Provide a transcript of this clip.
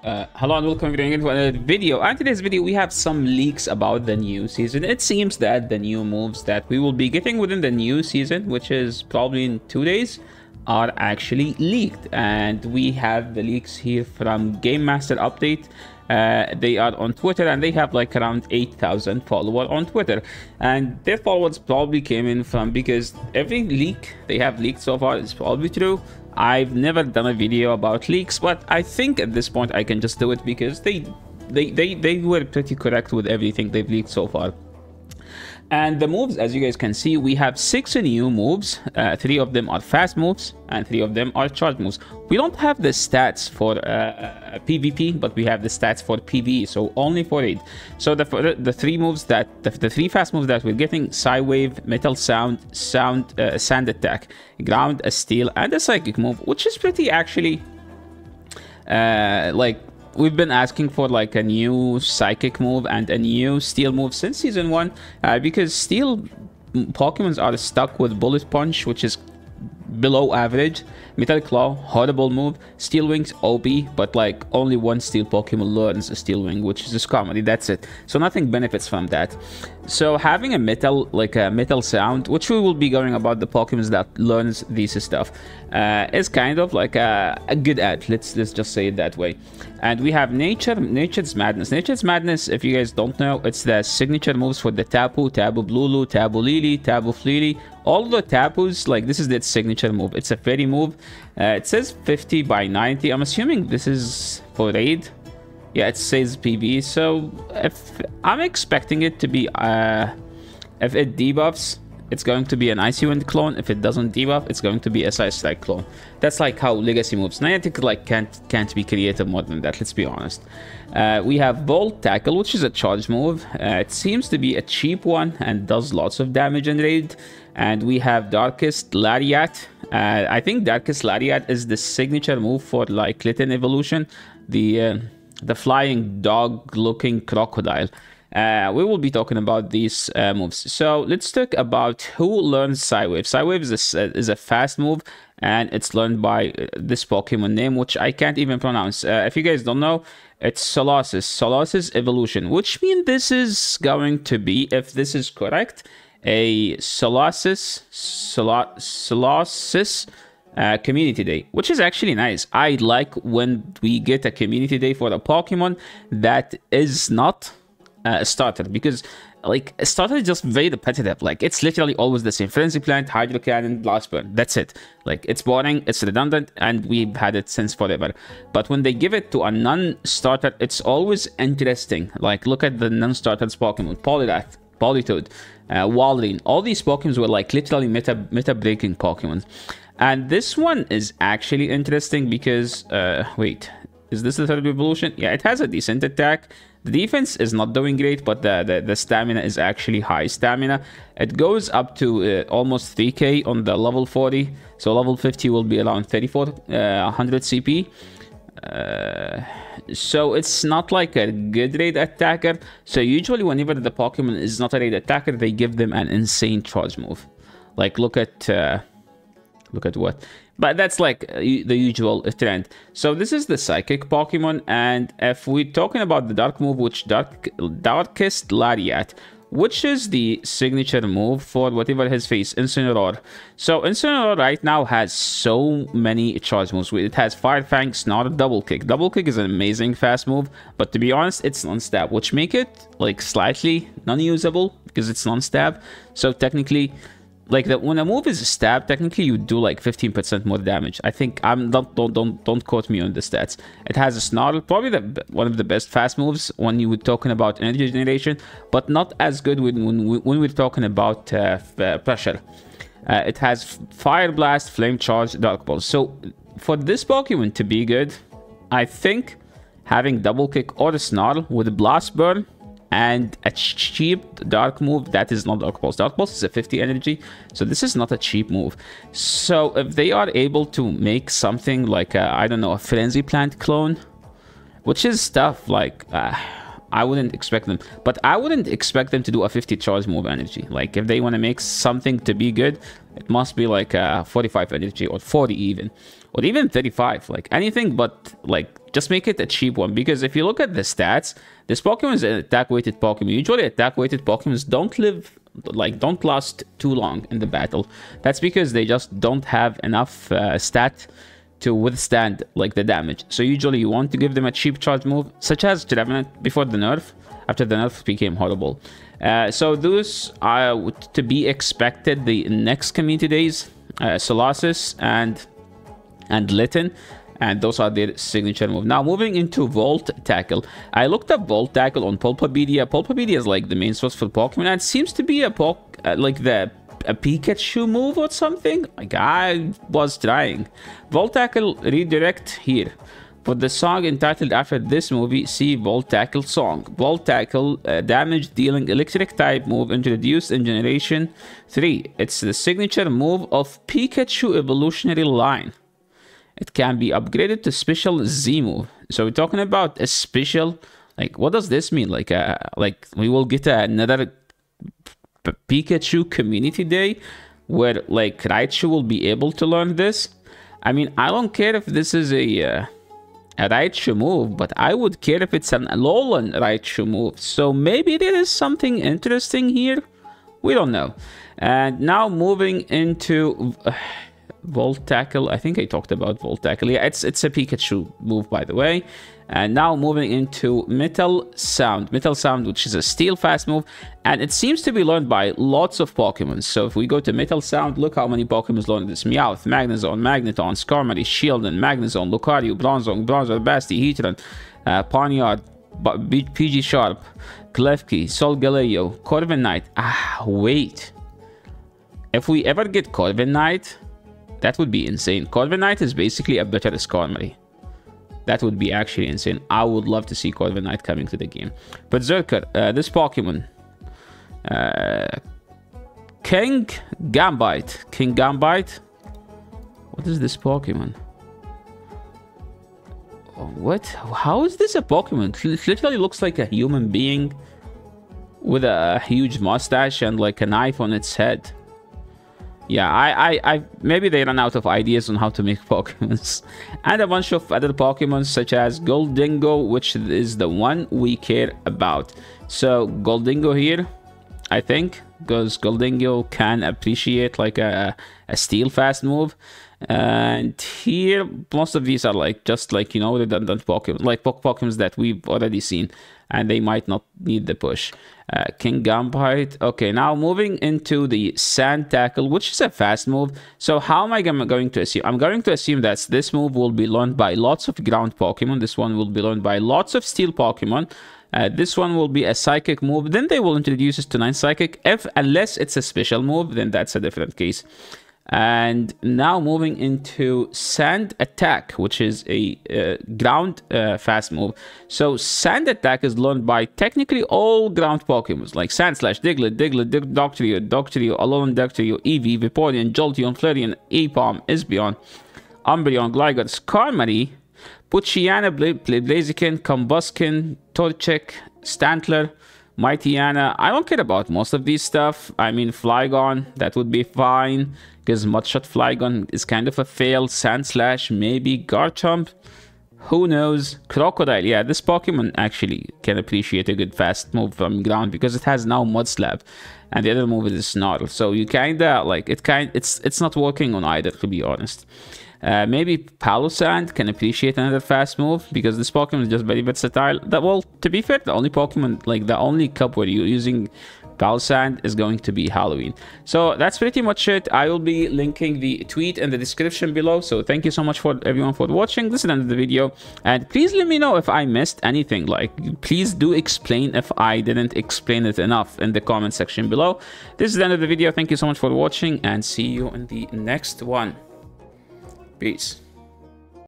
Hello and welcome again to another video. And today's video we have some leaks about the new season. It seems that the new moves that we will be getting within the new season, which is probably in 2 days, are actually leaked. And we have the leaks here from Game Master Update. They are on Twitter and they have like around 8,000 followers on Twitter, and their followers probably came in from, because every leak they have leaked so far is probably true. I've never done a video about leaks, but I think at this point I can just do it because they were pretty correct with everything they've leaked so far. And the moves, as you guys can see, we have 6 new moves. 3 of them are fast moves and 3 of them are charge moves. We don't have the stats for PvP, but we have the stats for PvE, so only for raid. So the 3 moves that the 3 fast moves that we're getting: Psy Wave, Metal Sound, Sand Attack, Ground, a Steel, and a Psychic move, which is pretty actually like, we've been asking for like a new Psychic move and a new Steel move since Season 1, because Steel Pokemons are stuck with Bullet Punch, which is below average, Metal Claw, horrible move, Steel Wings, OP, but like only one Steel Pokemon learns a Steel Wing, which is a Comunity, that's it. So nothing benefits from that. So having a Metal Sound, which we will be going about the Pokemons that learns this stuff, is kind of like a good add. Let's just say it that way. And we have Nature's Madness. Nature's Madness, if you guys don't know, it's the signature moves for the Tapu, Tapu Lulu, Tapu Lily, Tapu Fleely. All the Tapus, like, this is their signature move. It's a fairy move. It says 50 by 90. I'm assuming this is for raid. Yeah, it says PB. So if I'm expecting it to be, if it debuffs, it's going to be an Icy Wind clone. If it doesn't debuff, it's going to be a Side Strike clone. That's like how Legacy moves. Niantic like can't be creative more than that, let's be honest. We have Volt Tackle, which is a charge move. It seems to be a cheap one and does lots of damage in raid. And we have Darkest Lariat. I think Darkest Lariat is the signature move for like Litten Evolution, the flying dog-looking crocodile. We will be talking about these moves. So let's talk about who learns Psy Wave. Psy Wave is a fast move, and it's learned by this Pokemon name, which I can't even pronounce. If you guys don't know, it's Solosis Evolution, which means this is going to be, if this is correct, a Solosis Community Day, which is actually nice. I like when we get a Community Day for a Pokemon that is not a starter, because like a starter is just very repetitive. Like, it's literally always the same: Frenzy Plant, Hydro Cannon, Blast Burn. That's it. Like, it's boring, it's redundant, and we've had it since forever. But when they give it to a non-starter, it's always interesting. Like, look at the non-starters Pokemon: Poliwrath, Politoed, Walrein. All these Pokemons were like literally meta-breaking Pokemon. And this one is actually interesting because, wait, is this the third evolution? Yeah, it has a decent attack. The defense is not doing great, but the stamina is actually high stamina. It goes up to almost 3k on the level 40. So level 50 will be around 3400 CP. So it's not like a good raid attacker. So usually whenever the Pokemon is not a raid attacker, they give them an insane charge move. Like, look at what, but that's like the usual trend. So this is the Psychic Pokemon, and if we're talking about the Dark move, which Darkest Lariat, which is the signature move for whatever his face, Incineroar. So Incineroar right now has so many charge moves. It has Fire Fang, Snarl, Double Kick. Double Kick is an amazing fast move, but to be honest, it's non-stab, which make it like slightly non-usable because it's non-stab. So technically, like, when a move is a stab, technically you do like 15% more damage. I think, don't quote me on the stats. It has a Snarl, probably one of the best fast moves when you were talking about energy generation, but not as good when we're talking about pressure. It has Fire Blast, Flame Charge, Dark Pulse. So for this Pokemon to be good, I think having Double Kick or a Snarl with Blast Burn and a cheap dark move that is not Dark Pulse. Dark Pulse is a 50 energy, so this is not a cheap move. So if they are able to make something like I don't know, a Frenzy Plant clone, which is tough, like I wouldn't expect them, but I wouldn't expect them to do a 50 charge move energy. Like, if they want to make something to be good, it must be like a 45 energy or 40 even. or even 35, like anything but like just make it a cheap one. Because if you look at the stats, this Pokemon is an attack weighted Pokemon. Usually attack weighted Pokemons don't last too long in the battle. That's because they just don't have enough stat to withstand like the damage. So usually you want to give them a cheap charge move, such as Trevenant before the nerf. After the nerf became horrible. So those are to be expected the next community days. Solasis and Litten, and those are their signature move. Now moving into Volt Tackle. I looked up Volt Tackle on Pulpapedia. Pulpapedia is like the main source for Pokemon, and it seems to be a Pikachu move or something. Like, I was trying. Volt Tackle redirect here. For the song entitled after this movie, see Volt Tackle song. Volt Tackle, damage dealing electric type move introduced in Generation 3. It's the signature move of Pikachu evolutionary line. It can be upgraded to special Z move. So we're talking about a special, like, what does this mean? Like we will get another Pikachu community day where like Raichu will be able to learn this. I mean, I don't care if this is a Raichu move, but I would care if it's an Alolan Raichu move. So maybe there is something interesting here. We don't know. And now moving into Volt Tackle. I think I talked about Volt Tackle. Yeah, it's a Pikachu move, by the way. And now moving into Metal Sound. Metal Sound, which is a Steel Fast move. And it seems to be learned by lots of Pokemon. So if we go to Metal Sound, look how many Pokemon learned this. Meowth, Magnezone, Magneton, Skarmory, Shieldon, Magnezone, Lucario, Bronzong, Basti, Heatran, Pawniard, PG Sharp, Klefki, Solgaleo, Corviknight. Wait. If we ever get Corviknight, that would be insane. Corviknight is basically a better Skarmory. That would be actually insane. I would love to see Corviknight coming to the game. Berserker, this Pokemon. King Gambite. King Gambite? What is this Pokemon? What? How is this a Pokemon? It literally looks like a human being with a huge mustache and like a knife on its head. Yeah, I maybe they ran out of ideas on how to make Pokemons. And a bunch of other Pokemons such as Goldingo, which is the one we care about. So Goldingo here, I think, because Goldingo can appreciate like a Steel Fast move. And here, most of these are like just like, you know, redundant Pokemon, like Pokemons that we've already seen, and they might not need the push. King Gambite. Okay, now moving into the Sand Tackle, which is a fast move. So how am I going to assume? I'm going to assume that this move will be learned by lots of ground Pokemon. This one will be learned by lots of steel Pokemon. This one will be a psychic move. Then they will introduce it to 9 psychic. Unless it's a special move, then that's a different case. And now moving into Sand Attack, which is a ground fast move. So Sand Attack is learned by technically all ground Pokemon, like Sandslash, Diglett, Doctrio, Alolan Doctrio, Eevee, Vaporeon, Jolteon, Flareon, Aipom, Espeon, Umbreon, Gligar, Skarmory, Poochyena, Blaziken, Combusken, Torchic, Stantler, Mightyena. I don't care about most of these stuff. I mean, Flygon, that would be fine, because Mudshot Flygon is kind of a fail. Sandslash, maybe. Garchomp, who knows. Crocodile, yeah, this Pokemon actually can appreciate a good fast move from ground because it has now Mud Slap, and the other move is Snarl. So you kinda like it's not working on either, to be honest. Maybe Palossand can appreciate another fast move because this Pokemon is just very versatile. Well, to be fair, the only Pokemon, like the only cup where you're using Palossand is going to be Halloween. So that's pretty much it. I will be linking the tweet in the description below. So thank you so much for everyone for watching. This is the end of the video. And please let me know if I missed anything. Like, please do explain if I didn't explain it enough in the comment section below. This is the end of the video. Thank you so much for watching and see you in the next one. Peace.